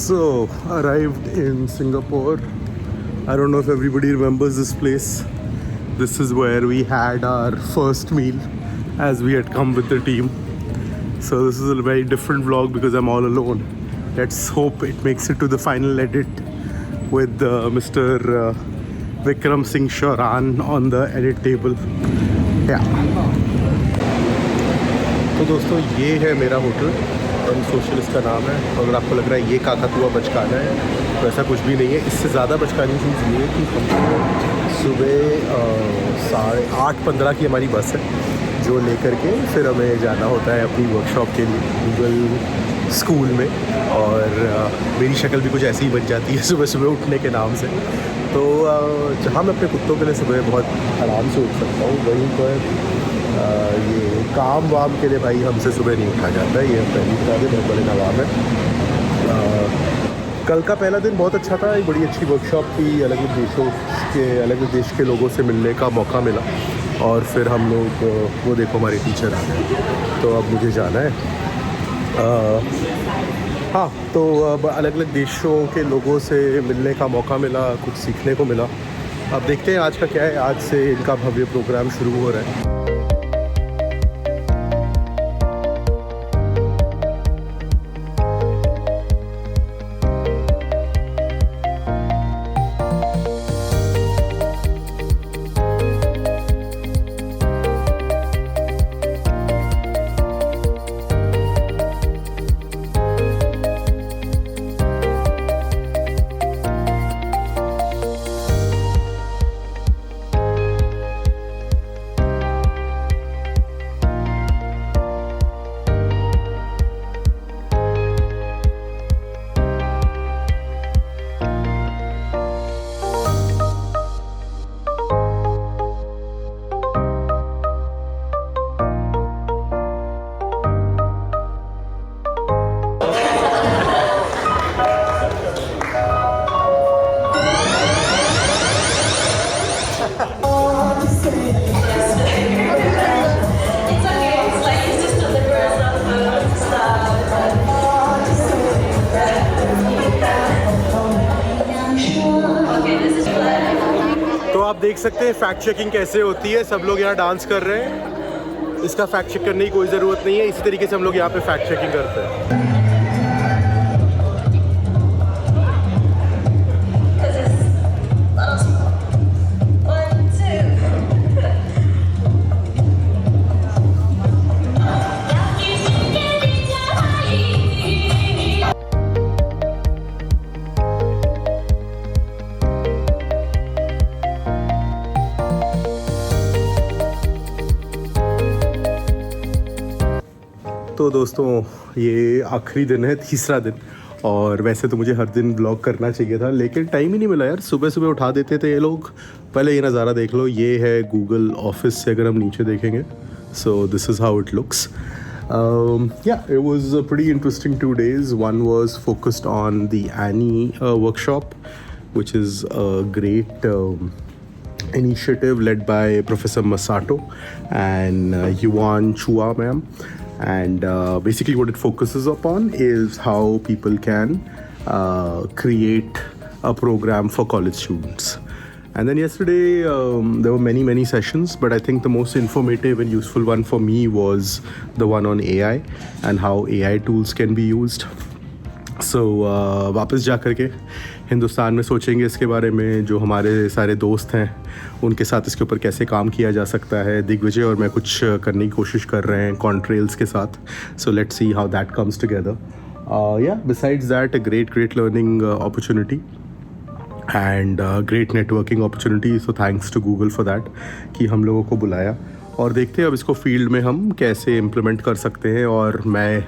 So, arrived in Singapore. I don't know if everybody remembers this place. This is where we had our first meal as we had come with the team. So this is a very different vlog because I'm all alone. Let's hope it makes it to the final edit with Mr. Vikram Singh Shoran on the edit table. Yeah. तो दोस्तों ये है मेरा hotel, M social इसका नाम है। अगर आपको लग रहा है ये काकातुआ बचकाना है तो ऐसा कुछ भी नहीं है। इससे ज़्यादा बचकानी चीज़ ये है कि हम सुबह 8:15 की हमारी बस है जो लेकर के फिर हमें जाना होता है अपनी वर्कशॉप के लिए गूगल स्कूल में। और मेरी शक्ल भी कुछ ऐसी ही बन जाती है सुबह सुबह उठने के नाम से। तो जहाँ मैं अपने कुत्तों के लिए सुबह बहुत आराम से उठ सकता हूँ, वहीं पर ये काम वाम के लिए भाई हमसे सुबह नहीं उठा जाता है। ये पहली बता दें, बहुत बड़े नवाब है। कल का पहला दिन बहुत अच्छा था। एक बड़ी अच्छी वर्कशॉप थी, अलग अलग देश के लोगों से मिलने का मौका मिला। और फिर हम लोग वो देखो हमारे टीचर आ गए, तो अब मुझे जाना है। हाँ, तो अब अलग अलग देशों के लोगों से मिलने का मौका मिला, कुछ सीखने को मिला। अब देखते हैं आज का क्या है। आज से इनका भव्य प्रोग्राम शुरू हो रहा है। तो आप देख सकते हैं फैक्ट चेकिंग कैसे होती है। सब लोग यहाँ डांस कर रहे हैं। इसका फैक्ट चेक करने की कोई ज़रूरत नहीं है। इसी तरीके से हम लोग यहाँ पे फैक्ट चेकिंग करते हैं। तो दोस्तों ये आखिरी दिन है, तीसरा दिन। और वैसे तो मुझे हर दिन ब्लॉग करना चाहिए था, लेकिन टाइम ही नहीं मिला यार। सुबह सुबह उठा देते थे ये लोग। पहले ये नज़ारा देख लो, ये है गूगल ऑफिस से अगर हम नीचे देखेंगे। So this is how it looks. Yeah, it was a pretty interesting 2 days. One was focused on the Annie workshop, which is a great initiative led by Professor Masato and Yuan Chua ma'am. And basically what it focuses upon is how people can create a program for college students. And then yesterday there were many sessions, but I think the most informative and useful one for me was the one on AI and how AI tools can be used. So वापस जा कर के हिंदुस्तान में सोचेंगे इसके बारे में। जो हमारे सारे दोस्त हैं उनके साथ इसके ऊपर कैसे काम किया जा सकता है। दिग्विजय और मैं कुछ करने की कोशिश कर रहे हैं कॉन्ट्रेल्स के साथ। So let's see how that comes together. Yeah besides that a great learning opportunity and great networking opportunity. So thanks to Google for that कि हम लोगों को बुलाया। और देखते हैं अब इसको फील्ड में हम कैसे इम्प्लीमेंट कर सकते हैं। और मैं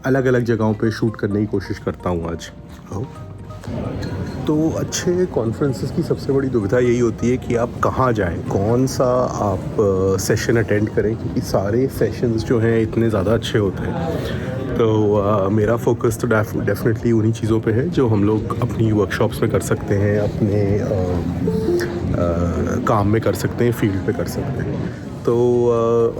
अलग अलग जगहों पे शूट करने की कोशिश करता हूँ आज। तो अच्छे कॉन्फ्रेंसेस की सबसे बड़ी दुविधा यही होती है कि आप कहाँ जाएं, कौन सा आप सेशन अटेंड करें, क्योंकि सारे सेशंस जो हैं इतने ज़्यादा अच्छे होते हैं। तो मेरा फोकस तो डेफिनेटली उन्हीं चीज़ों पे है जो हम लोग अपनी वर्कशॉप्स में कर सकते हैं, अपने काम में कर सकते हैं, फील्ड पे कर सकते हैं। तो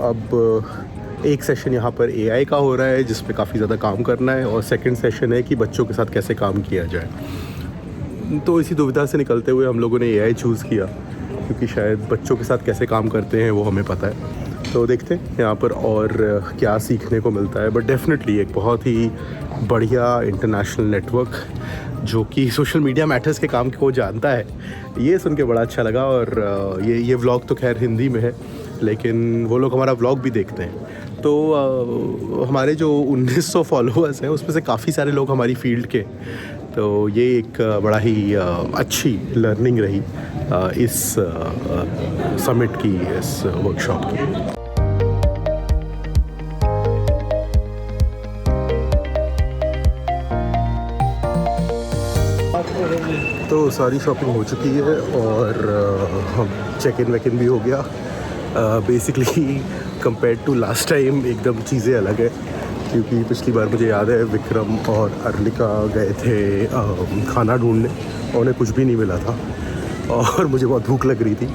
अब एक सेशन यहाँ पर AI का हो रहा है जिस पे काफ़ी ज़्यादा काम करना है, और सेकंड सेशन है कि बच्चों के साथ कैसे काम किया जाए। तो इसी दुविधा से निकलते हुए हम लोगों ने AI चूज़ किया, क्योंकि शायद बच्चों के साथ कैसे काम करते हैं वो हमें पता है। तो देखते हैं यहाँ पर और क्या सीखने को मिलता है। बट डेफिनेटली एक बहुत ही बढ़िया इंटरनेशनल नेटवर्क जो कि सोशल मीडिया मैटर्स के काम को जानता है, ये सुन के बड़ा अच्छा लगा। और ये व्लॉग तो खैर हिंदी में है, लेकिन वो लोग हमारा व्लॉग भी देखते हैं। तो हमारे जो 1900 फॉलोअर्स हैं उसमें से काफ़ी सारे लोग हमारी फील्ड के, तो ये एक बड़ा ही अच्छी लर्निंग रही इस समिट की, इस वर्कशॉप की। तो सारी शॉपिंग हो चुकी है और हम चेक इन वेक इन भी हो गया। Basically compare to last time एकदम चीज़ें अलग है, क्योंकि पिछली बार मुझे याद है विक्रम और अर्निका गए थे खाना ढूंढने, और उन्हें कुछ भी नहीं मिला था और मुझे बहुत भूख लग रही थी।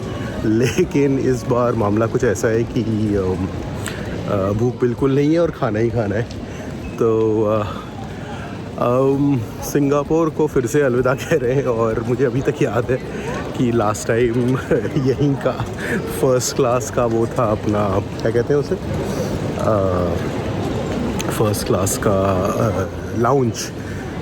लेकिन इस बार मामला कुछ ऐसा है कि भूख बिल्कुल नहीं है और खाना ही खाना है। तो सिंगापुर को फिर से अलविदा कह रहे हैं। और मुझे अभी तक याद है कि लास्ट टाइम यहीं का फर्स्ट क्लास का वो था अपना, क्या कहते हैं उसे, फर्स्ट क्लास का लाउंज,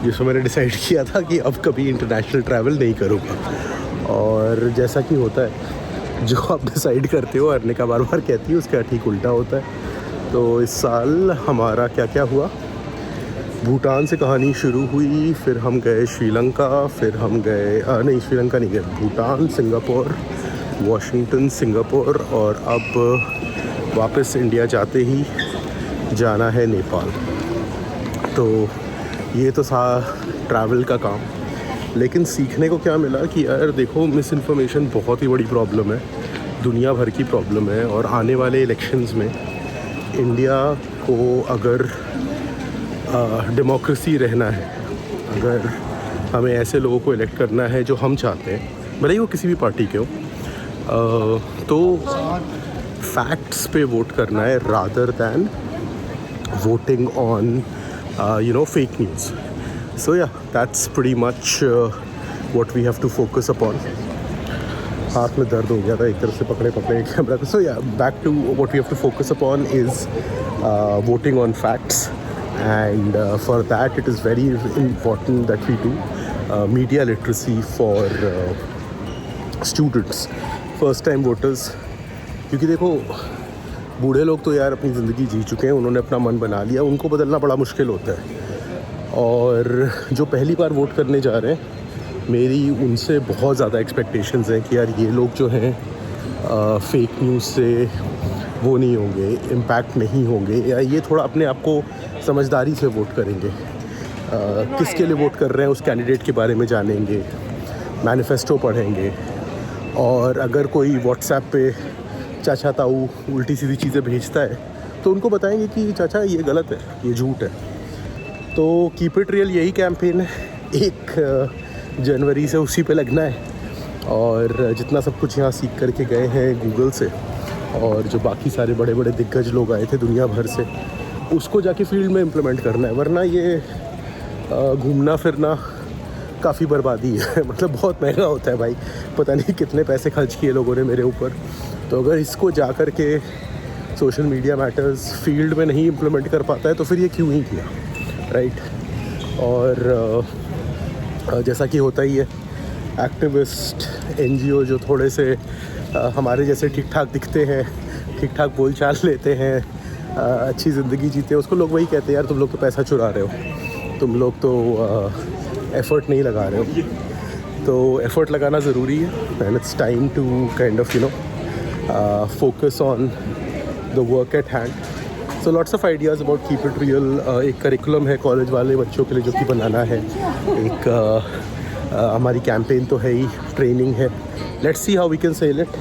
जिसमें मैंने डिसाइड किया था कि अब कभी इंटरनेशनल ट्रैवल नहीं करूँगा। और जैसा कि होता है, जो आप डिसाइड करते हो अर्निका बार बार कहती है उसका ठीक उल्टा होता है। तो इस साल हमारा क्या क्या हुआ, भूटान से कहानी शुरू हुई, फिर हम गए श्रीलंका, फिर हम गए नहीं श्रीलंका नहीं गए, भूटान, सिंगापुर, वॉशिंगटन, सिंगापुर, और अब वापस इंडिया जाते ही जाना है नेपाल। तो ये तो था ट्रैवल का काम। लेकिन सीखने को क्या मिला कि यार देखो, मिस इन्फॉर्मेशन बहुत ही बड़ी प्रॉब्लम है, दुनिया भर की प्रॉब्लम है। और आने वाले इलेक्शंस में इंडिया को अगर डेमोक्रेसी रहना है, अगर हमें ऐसे लोगों को इलेक्ट करना है जो हम चाहते हैं, भले ही वो किसी भी पार्टी के हो, तो फैक्ट्स पे वोट करना है rather than voting on fake news. So yeah that's pretty much what we have to focus upon. हाथ में दर्द हो गया था एक तरफ से पकड़े कैमरा को। So yeah back to what we have to focus upon is voting on facts. And for that it is very important that we do media literacy for students, first time voters। क्योंकि देखो, बूढ़े लोग तो यार अपनी ज़िंदगी जी चुके हैं, उन्होंने अपना मन बना लिया, उनको बदलना बड़ा मुश्किल होता है। और जो पहली बार वोट करने जा रहे हैं, मेरी उनसे बहुत ज़्यादा एक्सपेक्टेशंस हैं कि यार ये लोग जो हैं फेक न्यूज़ से वो नहीं होंगे, इम्पैक्ट नहीं होंगे, या ये थोड़ा अपने आप को समझदारी से वोट करेंगे, किसके लिए वोट कर रहे हैं उस कैंडिडेट के बारे में जानेंगे, मैनिफेस्टो पढ़ेंगे। और अगर कोई व्हाट्सएप पे चाचा ताऊ उल्टी सीधी चीज़ें भेजता है तो उनको बताएंगे कि चाचा ये गलत है, ये झूठ है। तो कीप इट रियल यही कैंपेन है, 1 जनवरी से उसी पे लगना है। और जितना सब कुछ यहाँ सीख करके गए हैं गूगल से, और जो बाकी सारे बड़े बड़े दिग्गज लोग आए थे दुनिया भर से, उसको जाके फील्ड में इम्प्लीमेंट करना है। वरना ये घूमना फिरना काफ़ी बर्बादी है। मतलब बहुत महंगा होता है भाई, पता नहीं कितने पैसे खर्च किए लोगों ने मेरे ऊपर। तो अगर इसको जा कर के सोशल मीडिया मैटर्स फील्ड में नहीं इम्प्लीमेंट कर पाता है तो फिर ये क्यों ही किया, राइट। और जैसा कि होता ही है, एक्टिविस्ट NGO जो थोड़े से हमारे जैसे ठीक ठाक दिखते हैं, ठीक ठाक बोल चाल लेते हैं, अच्छी ज़िंदगी जीते हैं, उसको लोग वही कहते हैं यार तुम लोग तो पैसा चुरा रहे हो, तुम लोग तो एफ़र्ट नहीं लगा रहे हो। तो एफ़र्ट लगाना ज़रूरी है, and it's time to kind of focus on the work at hand. So lots of ideas about keep it real. एक करिकुलम है कॉलेज वाले बच्चों के लिए जो कि बनाना है। एक हमारी कैंपेन तो है ही, ट्रेनिंग है, let's see how we can sell it.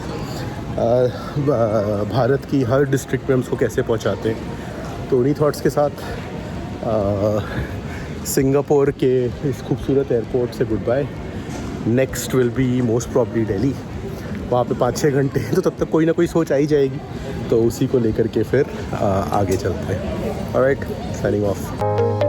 Bharat की हर डिस्ट्रिक्ट में हम उसको कैसे पहुंचाते हैं। तो उन्हीं थॉट्स के साथ सिंगापुर के इस खूबसूरत एयरपोर्ट से good bye. Next will be most probably Delhi. वहाँ पे 5-6 घंटे हैं, तो तब तक कोई ना कोई सोच आ ही जाएगी तो उसी को लेकर के फिर आगे चलते हैं। Alright, signing off.